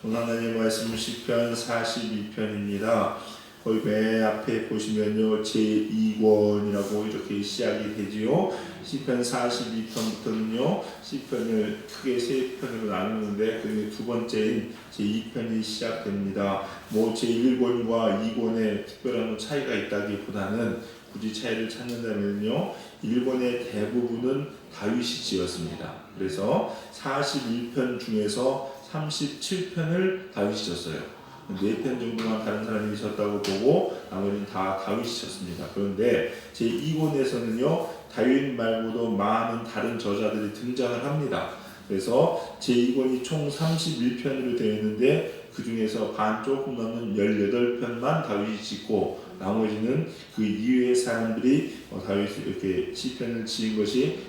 오늘 하나님의 말씀은 시편 42편입니다. 거기 맨 앞에 보시면요, 제2권이라고 이렇게 시작이 되지요. 시편 42편부터는요, 시편을 크게 세 편으로 나누는데 그 두 번째인 제2편이 시작됩니다. 뭐 제1권과 2권에 특별한 차이가 있다기보다는 굳이 차이를 찾는다면요, 1권의 대부분은 다윗이 지었습니다. 그래서 41편 중에서 37편을 다윗이 졌어요. 4편 정도만 다른 사람이 졌다고 보고 나머지는 다 다윗이 졌습니다. 그런데 제2권에서는요, 다윗 말고도 많은 다른 저자들이 등장을 합니다. 그래서 제2권이 총 31편으로 되어 있는데 그 중에서 반 조금 넘는 18편만 다윗이 짓고 나머지는 그 이외의 사람들이 다윗이 이렇게 시편을 지은 것이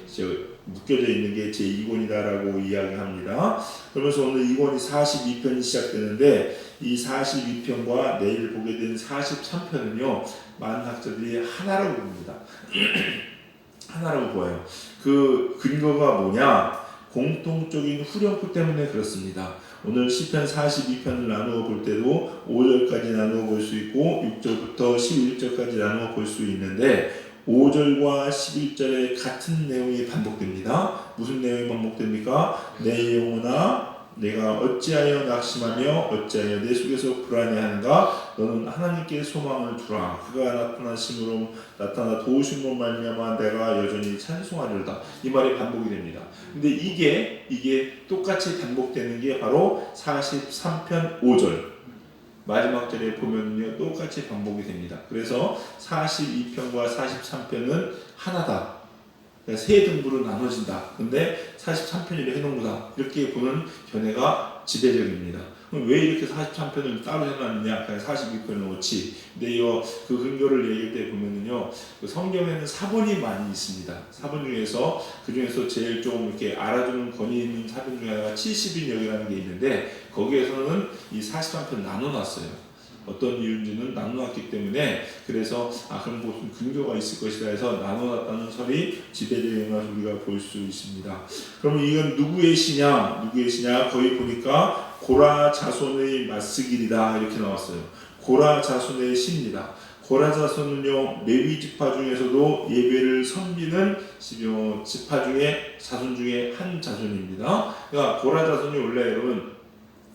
묶여져 있는 게 제2권이다라고 이야기합니다. 그러면서 오늘 2권이 42편이 시작되는데 이 42편과 내일 보게 된 43편은요, 많은 학자들이 하나라고 봅니다. 하나라고 보아요. 그 근거가 뭐냐? 공통적인 후렴구 때문에 그렇습니다. 오늘 시편 42편을 나누어 볼 때도 5절까지 나누어 볼 수 있고 6절부터 11절까지 나누어 볼 수 있는데 5절과 11절에 같은 내용이 반복됩니다. 무슨 내용이 반복됩니까? 내 영혼아 내가 어찌하여 낙심하며 어찌하여 내 속에서 불안해하는가? 너는 하나님께 소망을 두라. 그가 나타나 도우심으로 말미암아 내가 여전히 찬송하리로다. 이 말이 반복이 됩니다. 근데 이게 똑같이 반복되는 게 바로 43편 5절 마지막 절에 보면요, 똑같이 반복이 됩니다. 그래서 42편과 43편은 하나다. 세 등부로 나눠진다. 근데 43편이라 해놓는구나. 이렇게 보는 견해가 지배적입니다. 그럼 왜 이렇게 43편을 따로 해놨느냐? 그냥 42편을 놓지. 근데 그 근거를 얘기할 때 보면은요, 그 성경에는 사본이 많이 있습니다. 사본 중에서 그 중에서 제일 좀 이렇게 알아두는 권위 있는 사본 중에 하나가 70인역이라는 게 있는데 거기에서는 이 43편 나눠놨어요. 어떤 이유인지는 나눠놨기 때문에 그래서 그럼 무슨 근거가 있을 것이다 해서 나눠놨다는 설이 지배적인 것을 우리가 볼 수 있습니다. 그러면 이건 누구의 시냐? 거기 보니까 고라 자손의 맞쓰길이다 이렇게 나왔어요. 고라 자손의 시입니다. 고라 자손은요, 레위 지파 중에서도 예배를 섬기는 지파 중에 자손 중에 한 자손입니다. 그러니까 고라 자손이 원래 여러분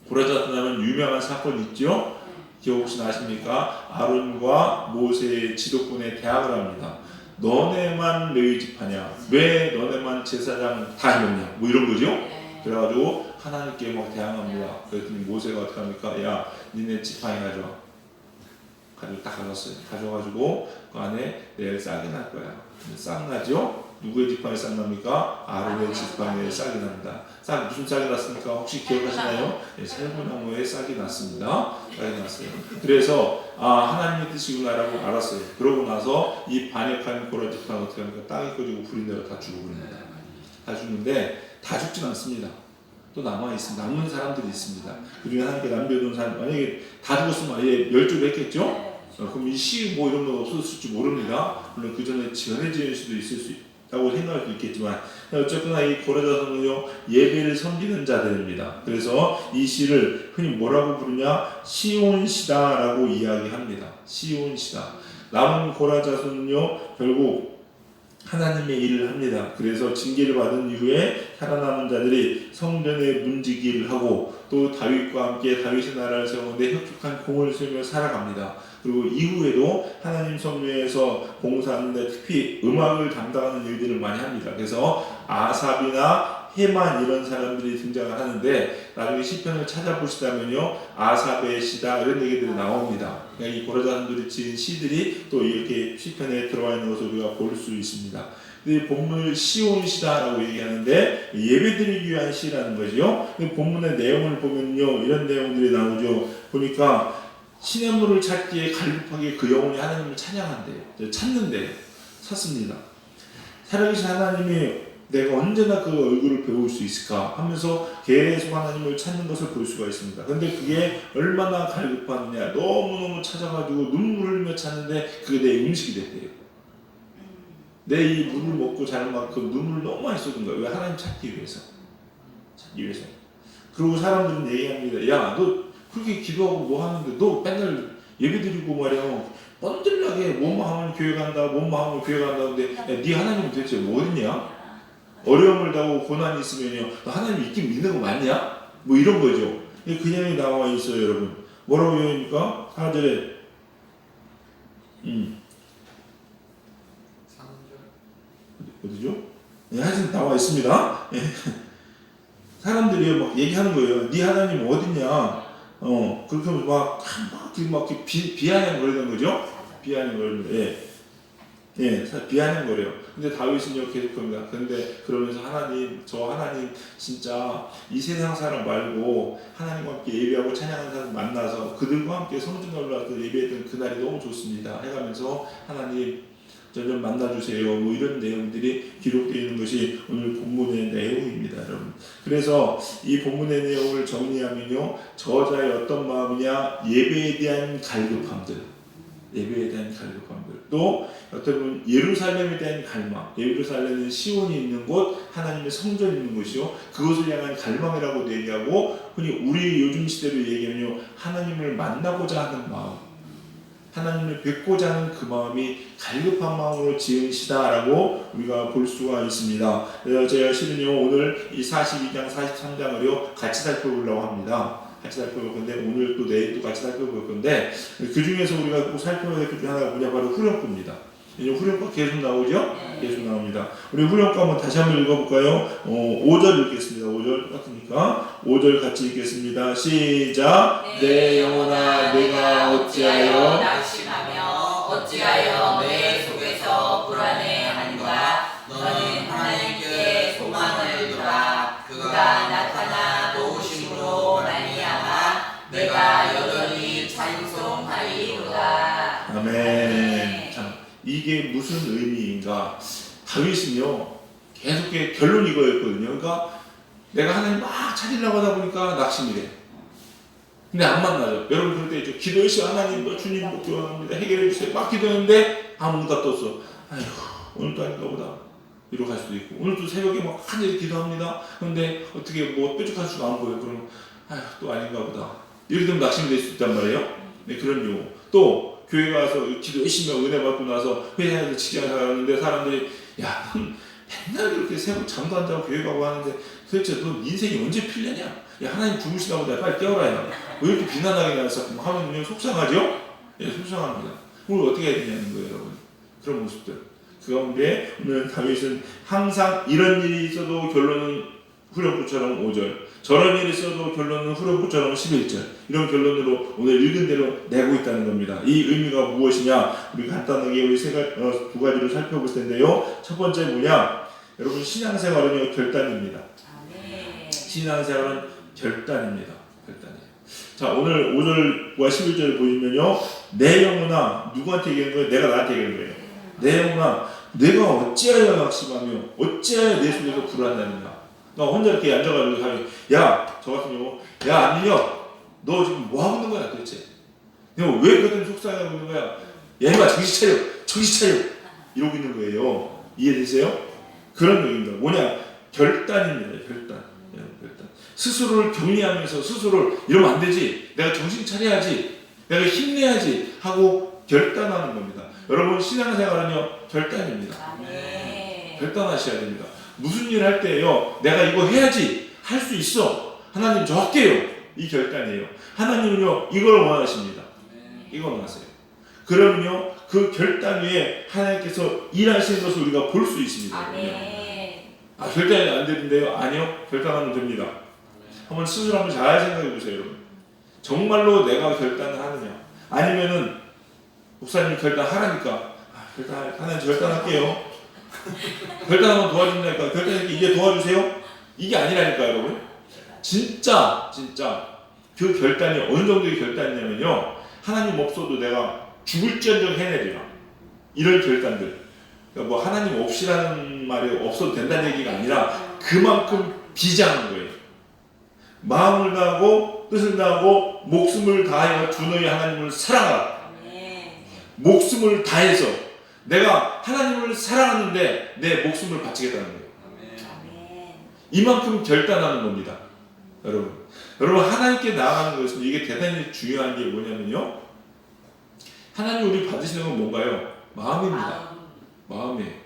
고라 자손 하면 유명한 사건 있죠? 기억 혹시 나십니까? 아론과 모세의 지도권에 대항을 합니다. 너네만 레위 지파냐? 왜 너네만 제사장 다 해먹냐? 뭐 이런 거죠? 그래가지고 하나님께 막 대항합니다. 그랬더니 모세가 어떻게 합니까? 야, 니네 지팡이 가져와. 가지고 딱 가져가지고 그 안에 내일 싹이 날 거야. 싹 나죠? 누구의 지팡이 싹 납니까? 아론의 지팡이에 싹이 납니다. 무슨 싹이 났습니까? 혹시 기억하시나요? 살구나무에 싹이 났습니다. 싹이 났어요. 그래서 하나님의 뜻이구나라고 알았어요. 그러고 나서 이 반역한 고라 지파는 어떻게 합니까? 땅에 꺼지고 불이 내려 다 죽어버립니다. 다 죽는데 다 죽진 않습니다. 또 남아있습니다. 남는 사람들이 있습니다. 그 중에 하나님께 남겨둔 사람, 만약에 다 죽었으면 아예 멸종을 했겠죠? 그럼 이 시 뭐 이런 건 없어졌을지 모릅니다. 물론 그 전에 전해질 수도 있을 수 있다고 생각할 수도 있겠지만 어쨌거나 이 고라 자손은요, 예배를 섬기는 자들입니다. 그래서 이 시를 흔히 뭐라고 부르냐? 시온시다라고 이야기합니다. 시온시다. 남은 고라 자손은요, 결국 하나님의 일을 합니다. 그래서 징계를 받은 이후에 살아남은 자들이 성전에 문지기를 하고 또 다윗과 함께 다윗의 나라를 세우는데 혁혁한 공을 세우며 살아갑니다. 그리고 이후에도 하나님 성전에서 봉사하는데 특히 음악을 담당하는 일들을 많이 합니다. 그래서 아삽이나 헤만 이런 사람들이 등장을 하는데 나중에 시편을 찾아보시다면요, 아삽의 시다 이런 얘기들이 나옵니다. 그러니까 이 고라 자손들이 지은 시들이 또 이렇게 시편에 들어와 있는 것을 우리가 볼 수 있습니다. 근데 본문을 시온시다라고 얘기하는데 예배드리기 위한 시라는 거죠. 본문의 내용을 보면요, 이런 내용들이 나오죠. 보니까 시냇물을 찾기에 갈급하게 그 영혼이 하나님을 찬양한대요. 찾습니다. 살아계신 하나님이 내가 언제나 그 얼굴을 배울 수 있을까 하면서 계속 하나님을 찾는 것을 볼 수가 있습니다. 그런데 그게 얼마나 갈급하느냐, 너무너무 찾아가지고 눈물을 흘리며 찾는데 그게 내 음식이 됐대요. 내 이 물을 먹고 자는 만큼 눈물을 너무 많이 쏟은 거예요. 왜? 하나님 찾기 위해서. 그리고 사람들은 얘기합니다. 야, 너 그렇게 기도하고 뭐 하는데 너 맨날 예배드리고 말이야. 뻔들나게 몸만 하면 교회 간다, 몸만 하면 교회 간다. 근데 야, 네 하나님은 도대체 뭐 어딨냐? 어려움을 당하고 고난이 있으면요, 너 하나님 있긴 믿는 거 맞냐? 뭐 이런 거죠. 그냥이 나와 있어요, 여러분. 뭐라고 얘기합니까? 4절에 어디죠? 하여튼 나와 있습니다. 사람들이 막 얘기하는 거예요. 네 하나님 어딨냐? 그렇게 하면서 막 비아냥 거리는 거죠? 비아냥 거리는 비아냥 거려요. 근데 다윗은요 계속합니다. 근데 그러면서 저 하나님 진짜 이 세상 사람 말고 하나님과 함께 예배하고 찬양하는 사람 만나서 그들과 함께 성전에 올라가서 예배했던 그날이 너무 좋습니다. 해가면서 하나님 저 좀 만나주세요. 뭐 이런 내용들이 기록되어 있는 것이 오늘 본문의 내용입니다, 여러분. 그래서 이 본문의 내용을 정리하면요, 저자의 어떤 마음이냐, 예배에 대한 갈급함들, 또 어떤 분 예루살렘에 대한 갈망, 예루살렘은 시온이 있는 곳, 하나님의 성전이 있는 곳이요, 그것을 향한 갈망이라고 얘기하고, 흔히 우리 요즘 시대로 얘기하면요, 하나님을 만나고자 하는 마음, 하나님을 뵙고자 하는 그 마음이 갈급한 마음으로 지은 시다라고 우리가 볼 수가 있습니다. 그래서 제가 실은요 오늘 이 42장 43장을요 같이 살펴보려고 합니다. 같이 살펴볼 건데 오늘 또 내일 또 같이 살펴볼 건데 그 중에서 우리가 꼭 살펴봐야 될 것 중에 하나가 뭐냐, 바로 후렴구입니다. 후렴구 계속 나오죠? 계속 나옵니다. 우리 후렴구 한번 다시 한번 읽어볼까요? 5절 읽겠습니다. 5절 똑같으니까 5절 같이 읽겠습니다. 시작. 내 영혼아 내가 어찌하여 낙심하며 어찌하여 내 속에서 불안해하는가. 너는 하나님께 소망을 두라. 그가 나타나 도우심으로 말미암아 내가 여전히 찬송하리로다. 아멘. 이게 무슨 의미인가? 다윗은요 계속 결론이 이거였거든요. 그러니까 내가 하나님 막 찾으려고 하다 보니까 낙심이 돼. 근데 안 만나죠. 여러분 그럴 때 있죠. 기도했어요. 하나님 주님 기도합니다. 해결해 주세요. 막 기도했는데 아무 응답도 없어. 아이고 오늘도 아닌가 보다. 이러고 갈 수도 있고, 오늘도 새벽에 막 한일 기도합니다. 근데 어떻게 뭐 뾰족한 수가 안 보여. 그러면 아휴 또 아닌가 보다. 이렇게 되면 낙심이 될 수 있단 말이에요. 네, 그런 경우. 또 교회 가서 기도 열심히 하고 은혜 받고 나서 회사에서 직장에 가는데 사람들이 야 맨날 그렇게 새벽 잠도 안 자고 교회 가고 하는데 도대체 너 인생이 언제 필려냐? 야 하나님 주무시나 보다. 빨리 깨워라. 왜 이렇게 비난하게 나서 하면 속상하죠? 예, 속상합니다. 그걸 어떻게 해야 되냐는 거예요, 여러분. 그런 모습들. 그 가운데 오늘 다윗은 항상 이런 일이 있어도 결론은 후렴구처럼 5절, 저런 일이 있어도 결론은 후렴구처럼 11절, 이런 결론으로 오늘 읽은 대로 내고 있다는 겁니다. 이 의미가 무엇이냐? 우리 간단하게 우리 두 가지로 살펴볼 텐데요. 첫 번째 뭐냐? 여러분 신앙생활은요 결단입니다. 신앙생활은 결단입니다. 결단이에요. 자, 오늘 5절과 11절을 보시면요, 내 영혼아, 누구한테 얘기하는 거예요? 내가 나한테 얘기하는 거예요. 내 영혼아, 내가 어찌하여 낙심하며 어찌하여 내 속에서 불안하느냐. 나 혼자 이렇게 앉아가지고 하면, 야, 저 같은 경우, 야, 안민혁, 너 지금 뭐 하고 있는 거야 도대체? 너 왜 그런 속상해하고 있는 거야? 야, 이마 정신 차려, 정신 차려, 이러고 있는 거예요. 이해되세요? 그런 얘기입니다. 뭐냐? 결단입니다. 결단. 스스로를 격리하면서 스스로를 이러면 안 되지, 내가 정신 차려야지, 내가 힘내야지 하고 결단하는 겁니다. 여러분 신앙생활은요 결단입니다. 결단하셔야 됩니다. 무슨 일 할 때요, 내가 이거 해야지, 할 수 있어, 하나님 저 할게요, 이 결단이에요. 하나님은요 이걸 원하십니다. 이걸 원하세요. 그러면요 그 결단 위에 하나님께서 일하시는 것을 우리가 볼 수 있습니다. 결단이 안 되는데요? 아니요, 결단하면 됩니다. 한번 스스로 한번 잘 생각해 보세요, 여러분. 정말로 내가 결단을 하느냐? 아니면은 목사님 결단하라니까, 하나님 결단할게요. 결단하면 도와준다니까, 결단할게, 이제 도와주세요. 이게 아니라니까, 여러분. 진짜 그 결단이 어느 정도의 결단이냐면요, 하나님 없어도 내가 죽을지언정 해내리라, 이런 결단들. 그러니까 뭐 하나님 없이라는 말이 없어도 된다는 얘기가 아니라 그만큼 비장한 거예요. 마음을 다하고 뜻을 다하고 목숨을 다하여 주 너희 하나님을 사랑하라. 목숨을 다해서 내가 하나님을 사랑하는데 내 목숨을 바치겠다는 거예요. 이만큼 결단하는 겁니다. 여러분 하나님께 나아가는 것은 이게 대단히 중요한 게 뭐냐면요. 하나님 우리 받으시는 건 뭔가요? 마음입니다. 마음에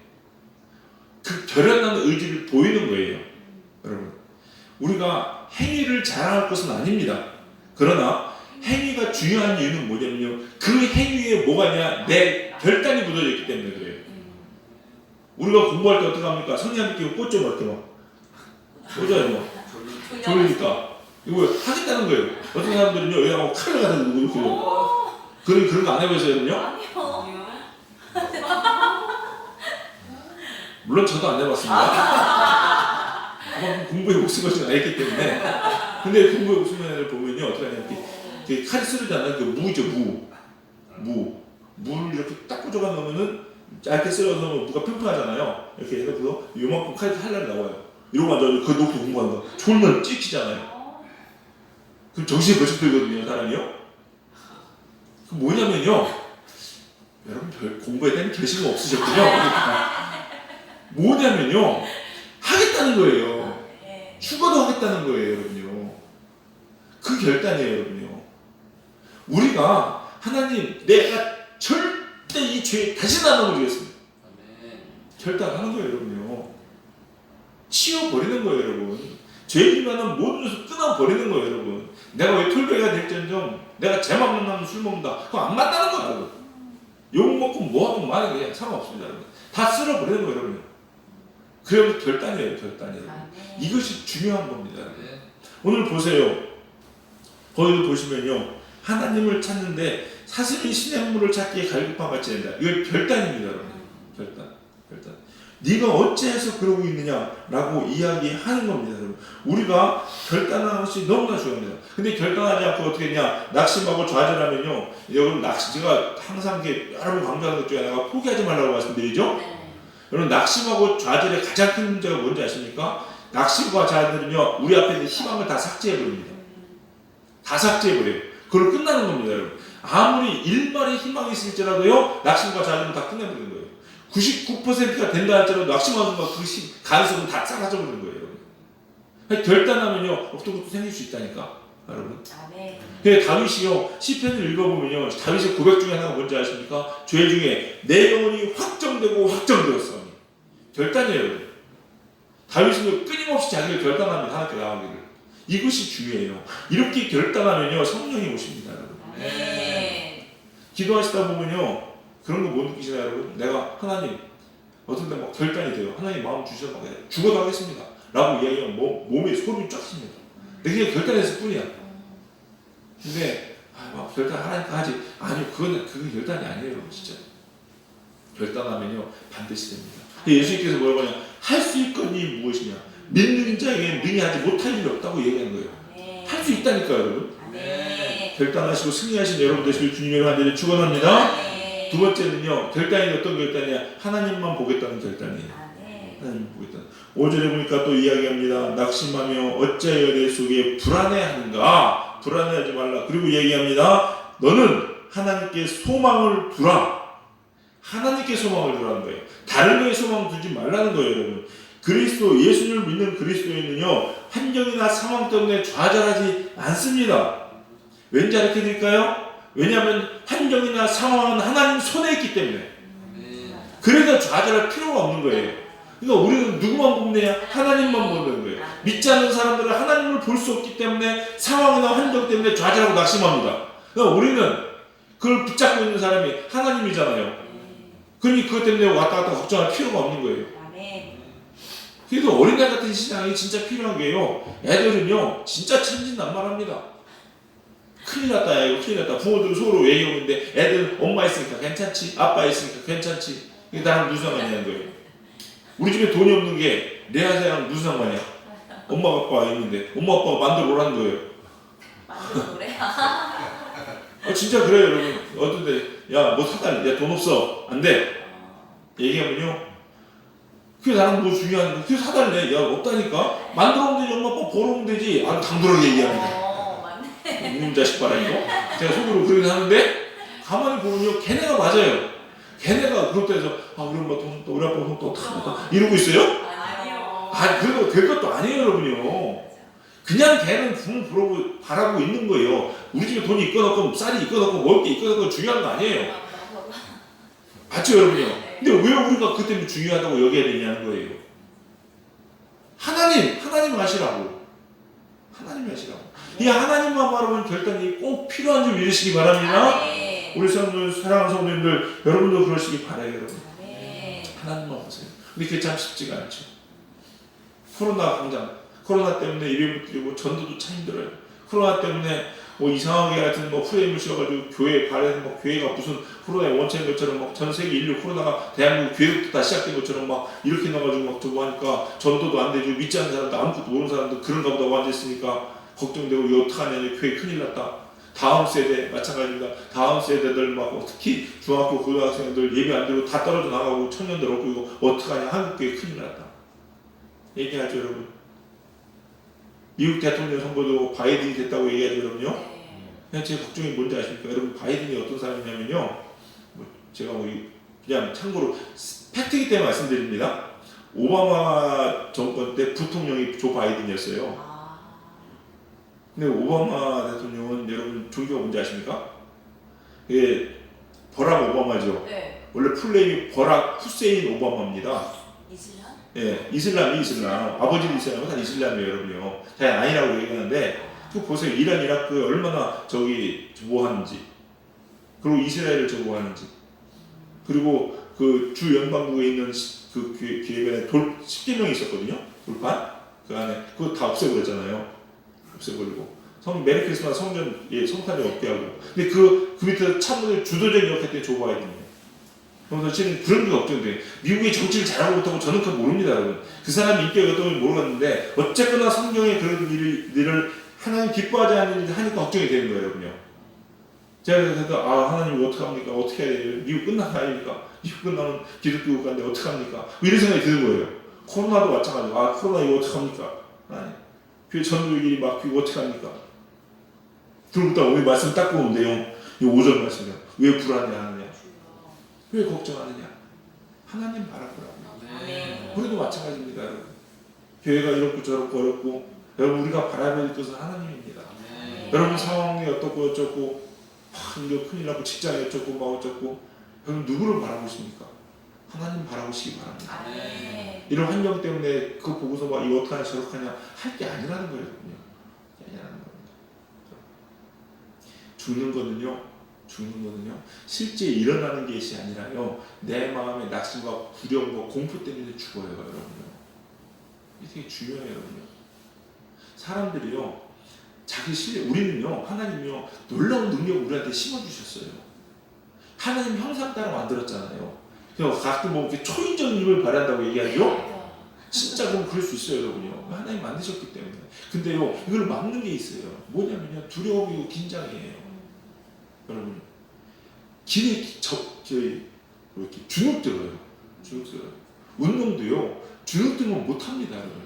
그 결연한 의지를 보이는 거예요. 여러분 우리가 행위를 자랑할 것은 아닙니다. 그러나 행위가 중요한 이유는 뭐냐면요. 그 행위에 뭐가 있냐? 내 결단이 묻어져 있기 때문에 그래요. 우리가 공부할 때 어떻게 합니까? 성령님께 꽂죠 막 이렇게 막 꽂아요 막. 그러니까 이거 하겠다는 거예요. 어떤 사람들은요 여기다가 칼을 갖다 두고 이렇게 그런 거 안 해보세요 여러분요? 아니요. 물론 저도 안 해봤습니다. 아마 공부에 목숨 걸지 않았기 때문에. 근데 공부에 목숨 걸는 애를 보면요 어떻게 하냐면 이렇게 칼이 쓰러지않아요. 그 무죠 무를 이렇게 딱 꽂아가 놓으면은 짧게 썰어서 무가 평평하잖아요. 이렇게 해서 요만큼 칼이 한날이 나와요. 이러고 앉아서 그 높이 공부하는 거 졸면 찍히잖아요. 그럼 정신이 벌쩍 들거든요 사람이요. 그 뭐냐면요 여러분 별 공부에 대한 결심이 없으셨군요. 뭐냐면요 하겠다는 거예요. 죽어도 하겠다는 거예요 여러분요. 그 결단이에요 여러분요. 우리가 하나님 내가 절대 이 죄에 다시는 안 넘어지겠습니다. 결단하는 거예요 여러분요. 치워버리는 거예요 여러분. 죄인이라는 모든 것을 끊어버리는 거예요 여러분. 내가 왜 톨베가 될지언정 내가 제만 만나면 술 먹는다 그거 안 맞다는 거야 여러분. 욕 먹고 뭐하고 말하는 게 상관없습니다 여러분. 다 쓸어버리는 거예요 여러분. 그래서 결단이에요 결단이 여러분. 이것이 중요한 겁니다 여러분. 오늘 보세요. 거기도 보시면요 하나님을 찾는데 사슴이 신의 문물을 찾기에 갈급한 같이 된다. 이거 결단입니다 여러분. 결단. 네가 어찌해서 그러고 있느냐라고 이야기하는 겁니다 여러분. 우리가 결단하는 것이 너무나 중요합니다. 근데 결단하지 않고 어떻게 했냐 낙심하고 좌절하면요 여러분 제가 항상 이렇게 여러 번 강조하는 것 중에 하나가 포기하지 말라고 말씀드리죠. 여러분 낙심하고 좌절의 가장 큰 문제가 뭔지 아십니까? 낙심과 좌절은요 우리 앞에 있는 희망을 다 삭제해버립니다. 다 삭제해버려요. 그걸 끝나는 겁니다 여러분. 아무리 일말의 희망이 있을지라도요 낙심과 좌절은 다 끝내버리는 거예요. 99%가 된다 할지라도 낙심하는 거 그 가능성은 다 사라져버리는 거예요 여러분. 결단하면요 어떤 것도 생길 수 있다니까 여러분. 그래서 다윗이요 시편을 읽어보면요 다윗의 고백 중에 하나가 뭔지 아십니까? 죄 중에 내 영혼이 확정되고 확정되었어. 결단이에요 여러분. 다윗은 끊임없이 자기를 결단합니다. 하나님께 나아가기를. 이것이 중요해요. 이렇게 결단하면요 성령이 오십니다 여러분. 기도하시다 보면요 그런 거 못 느끼시나요 여러분? 내가 하나님 어떤 때 막 결단이 돼요. 하나님 마음 주셔서 막 죽어도 하겠습니다 라고 이야기하면 몸에 소름이 쫙 씁니다. 내가 결단했을 뿐이야. 근데 막 결단 하나니까 하지. 아니요 그게 결단이 아니에요 여러분. 진짜 결단하면요 반드시 됩니다. 예수님께서 뭐라고 하냐 할 수 있거니 무엇이냐 믿는 자에게 능히 하지 못할 일이 없다고 얘기하는 거예요. 할 수 있다니까요 여러분. 결단하시고 승리하신 여러분 되시길 주님의 간절히 축원합니다. 두 번째는요 결단이 어떤 결단이냐 하나님만 보겠다는 결단이에요. 하나님 보겠다. 5절에 보니까 또 이야기합니다. 낙심하며 어찌하여 내 속에 불안해하는가. 불안해하지 말라. 그리고 얘기합니다. 너는 하나님께 소망을 두라. 하나님께 소망을 두라는 거예요. 다른 거에 소망을 두지 말라는 거예요 여러분. 그리스도 예수를 믿는 그리스도인은요 환경이나 상황 때문에 좌절하지 않습니다. 왠지 이렇게 될까요? 왜냐하면 환경이나 상황은 하나님 손에 있기 때문에. 그래서 좌절할 필요가 없는 거예요. 그러니까 우리는 누구만 보면 되냐? 하나님만 보는 거예요. 믿지 않는 사람들은 하나님을 볼 수 없기 때문에 상황이나 환경 때문에 좌절하고 낙심합니다. 그러니까 우리는 그걸 붙잡고 있는 사람이 하나님이잖아요. 그러니 그것 때문에 왔다 갔다 걱정할 필요가 없는 거예요. 그래도 어린애 같은 신앙이 진짜 필요한 게요. 애들은요 진짜 천진난만합니다. 큰일 났다 이거 큰일 났다. 부모들은 서로 얘기하는데 애들은 엄마 있으니까 괜찮지 아빠 있으니까 괜찮지. 이게 나랑 무슨 상관이냐는 거예요. 우리 집에 돈이 없는 게 내 아재랑 무슨 상관이야. 엄마 아빠가 있는데 엄마 아빠가 만들어 오라는 거예요. 만들어 오래? 진짜 그래요 여러분. 어떤데 야 뭐 사달래. 야 돈 없어 안돼 얘기하면요 그게 나랑 뭐 중요한 거 그게 사달래. 야 없다니까 만들어 오면 되지. 엄마 아빠 벌어오면 되지. 아주 당돌하게 얘기합니다. 이놈 자식 봐라 이거. 제가 속으로 그러긴 하는데 가만히 보면요 걔네가 맞아요. 걔네가 그것도 해서 우리 엄마 돈 또 우리 아빠 돈 또 이러고 있어요? 아니요. 그래도 될 것도 아니에요 여러분요. 그냥 걔는 붕 바라고 있는 거예요. 우리 집에 돈이 있건 없건 쌀이 있건 없건 먹을 게 있건 없건 중요한 거 아니에요. 맞죠 여러분요? 근데 왜 우리가 그 때문에 중요하다고 여겨야 되냐는 거예요. 하나님 하시라고. 하나님이 하시라고. 이 하나님만 바라보는 결단이 꼭 필요한 줄 믿으시기 바랍니다. 우리 사랑하는 성도님들, 여러분도 그러시기 바라요, 여러분. 하나님만 보세요. 근데 그게 참 쉽지가 않죠. 코로나 때문에 예배 못 드리고 전도도 참 힘들어요. 코로나 때문에 뭐 이상하게 하여튼 뭐 프레임을 씌워가지고 교회 발에서 뭐 교회가 무슨 코로나의 원천인 것처럼 막 전 세계 인류 코로나가 대한민국 교회부터 다 시작된 것처럼 막 이렇게 나가지고 막 저거 하니까 전도도 안 되죠. 믿지 않는 사람도 아무것도 모르는 사람도 그런가 보다 앉아있으니까 걱정되고 이거 어떡하냐 교회 큰일 났다. 다음 세대 마찬가지입니다. 다음 세대들 막 특히 중학교 고등학생들 예배 안 드리고 다 떨어져 나가고 청년들 없고 이거 어떡하냐 한국 교회 큰일 났다. 얘기하죠 여러분. 미국 대통령 선거도 바이든이 됐다고 얘기하죠 여러분요. 그냥 제 걱정이 뭔지 아십니까? 여러분 바이든이 어떤 사람이냐면요. 제가 그냥 참고로 팩트이기 때문에 말씀드립니다. 오바마 정권 때 부통령이 조 바이든이었어요. 근데 오바마 대통령은 여러분 종교가 뭔지 아십니까? 이게 버락 오바마죠. 네. 원래 풀네임이 버락 후세인 오바마입니다. 이슬람? 예, 이슬람. 아버지도 이슬람은 다 이슬람이에요, 여러분요. 다 아니라고 얘기하는데, 그 보세요. 이란, 이라크 얼마나 뭐 하는지. 그리고 이스라엘을 뭐 하는지. 그리고 그 주 연방국에 있는 그 기획안에 10개명이 있었거든요. 돌판. 그 안에. 그거 다 없애버렸잖아요. 없애버리고. 메리 크리스마스 성탄이 없게 하고. 근데 그 밑에 참모들 주도적인 역할 때 조 바이든이에요. 그래서 지금 그런 게 걱정돼요. 미국의 정치를 잘하고 못하고 저는 그거 모릅니다, 여러분. 그 사람이 인기가 어떤지 모르겠는데 어쨌거나 성경에 그런 일을 하나님 기뻐하지 않는 일을 하니까 걱정이 되는 거예요, 여러분요. 제가 그래서 하나님 어떻게 합니까? 어떻게 해야 돼요? 미국 끝나는 거 아닙니까? 미국 끝나면 기독교 국가인데 어떻게 합니까? 뭐 이런 생각이 드는 거예요. 코로나도 마찬가지고 코로나 이거 어떻게 합니까? 교회 전도일이 막 이거 어떻게 합니까? 그러고 오늘 말씀 딱 보면 내용 이 5절 말씀이요. 왜 불안해하느냐? 왜 걱정하느냐? 하나님 바라보라고. 우리도 마찬가지입니다, 여러분. 교회가 이렇고 저렇고 어렵고 여러분 우리가 바라봐야 될 것은 하나님입니다. 여러분 상황이 어떻고 어쩌고 이거 큰일 나고 직장이 어쩌고 막 어쩌고 여러분 누구를 바라보십니까? 하나님 바라보시기 바랍니다. 이런 환경 때문에 그거 보고서 막 이거 어떡하냐 저렇게 하냐 할 게 아니라는 거예요. 아니라는 겁니다. 죽는 거는요 실제 일어나는 것이 아니라요 내 마음의 낙심과 두려움과 공포 때문에 죽어요, 여러분요. 이게 되게 중요해요, 여러분요. 사람들이요 자기 실력, 우리는요 하나님이요 놀라운 능력을 우리한테 심어주셨어요. 하나님 형상 따라 만들었잖아요. 그래서 가끔 뭐 이렇게 초인적인 힘을 발휘한다고 얘기하죠. 진짜 그럼 그럴 수 있어요, 여러분요. 하나님 만드셨기 때문에. 근데요 이걸 막는 게 있어요. 뭐냐면요 두려움이고 긴장이에요. 여러분 길에 이렇게 주눅 들어요. 운동도요 주눅 들면 못합니다, 여러분.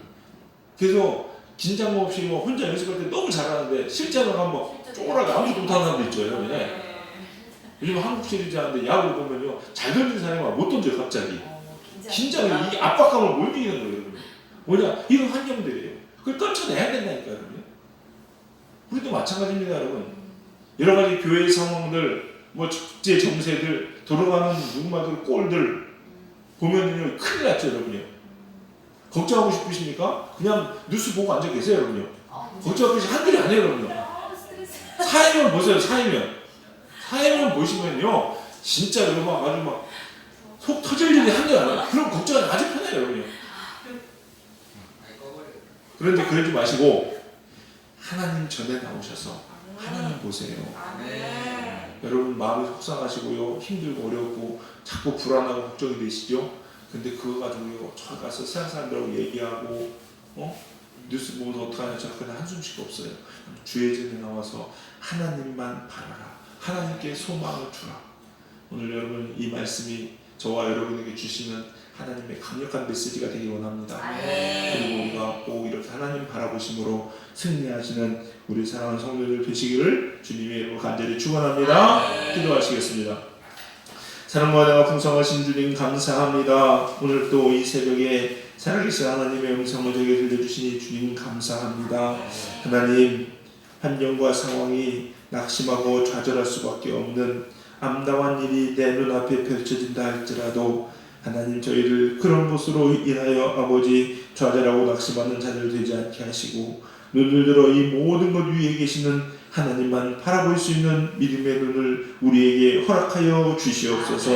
그래서 긴장 없이 혼자 연습할 때 너무 잘하는데 실제로 가면 쪼그라게 아무것도 못하는 사람도 있죠, 여러분. 요즘 한국 시리즈 하는데 야구 보면요 잘 던진 사람이 못 던져요, 갑자기. 긴장이 이 압박감을 못 이기는 거예요, 여러분. 뭐냐 이런 환경들이에요. 그걸 떨쳐내야 된다니까요, 여러분. 우리도 마찬가지입니다, 여러분. 여러 가지 교회 상황들, 뭐 축제 정세들, 돌아가는 누구마들 꼴들 보면요 큰일 났죠, 여러분요. 걱정하고 싶으십니까? 그냥 뉴스 보고 앉아 계세요, 여러분요. 걱정하고 싶으시 한둘이 아니에요, 여러분요. 사회면 보세요, 사회면 보시면요 진짜 여러분 아주 막 속 터질 일이 한게 아니에요. 그럼 걱정은 아주 편해요, 여러분요. 그런데 그러지 마시고 하나님 전에 나오셔서 하나님 보세요. 여러분 마음이 속상하시고요 힘들고 어렵고 자꾸 불안하고 걱정이 되시죠? 근데 그거 가지고요 저 가서 세상 사람들하고 얘기하고 뉴스 보면서 어떡하냐 저렇게 한숨씩 없어요. 주의 전에 나와서 하나님만 바라라. 하나님께 소망을 주라. 오늘 여러분 이 말씀이 저와 여러분에게 주시는 하나님의 강력한 메시지가 되길 원합니다. 그리고 우리가 꼭 이렇게 하나님 바라보심으로 승리하시는 우리 사랑하는 성도들 되시기를 주님의 이름으로 간절히 축원합니다. 기도하시겠습니다. 사랑과 은혜가 풍성하신 주님 감사합니다. 오늘 또 이 새벽에 살아계신 하나님의 음성을 저에게 들려주시니 주님 감사합니다. 하나님, 환경과 상황이 낙심하고 좌절할 수밖에 없는 암담한 일이 내 눈앞에 펼쳐진다 할지라도 하나님, 저희를 그런 것으로 인하여 아버지 좌절하고 낙심하는 자들 되지 않게 하시고 눈을 들어 이 모든 것 위에 계시는 하나님만 바라볼 수 있는 믿음의 눈을 우리에게 허락하여 주시옵소서.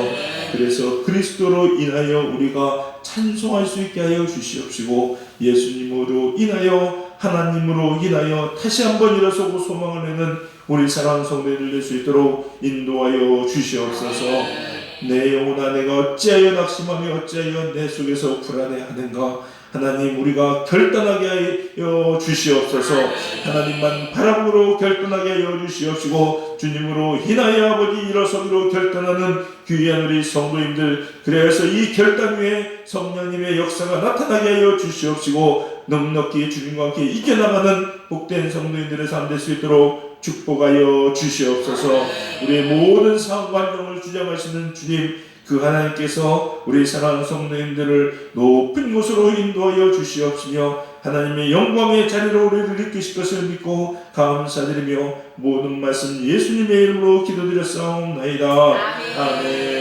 그래서 그리스도로 인하여 우리가 찬송할 수 있게 하여 주시옵시고 예수님으로 인하여 하나님으로 인하여 다시 한번 일어서고 소망을 내는 우리 사랑하는 성도님들 될 수 있도록 인도하여 주시옵소서. 내 영혼아, 내가 어찌하여 낙심하며 어찌하여 내 속에서 불안해하는가. 하나님, 우리가 결단하게 하여 주시옵소서. 하나님만 바람으로 결단하게 하여 주시옵시고 주님으로 인하여 아버지 일어서기로 결단하는 귀한 우리 성도님들, 그래서 이 결단 위에 성령님의 역사가 나타나게 하여 주시옵시고 넉넉히 주님과 함께 이겨나가는 복된 성도님들의 삶 될 수 있도록 축복하여 주시옵소서. 우리의 모든 상황 환경을 주장하시는 주님, 그 하나님께서 우리 사랑하는 성도님들을 높은 곳으로 인도하여 주시옵시며 하나님의 영광의 자리로 우리를 이끄실 것을 믿고 감사드리며 모든 말씀 예수님의 이름으로 기도드렸사옵나이다. 아멘.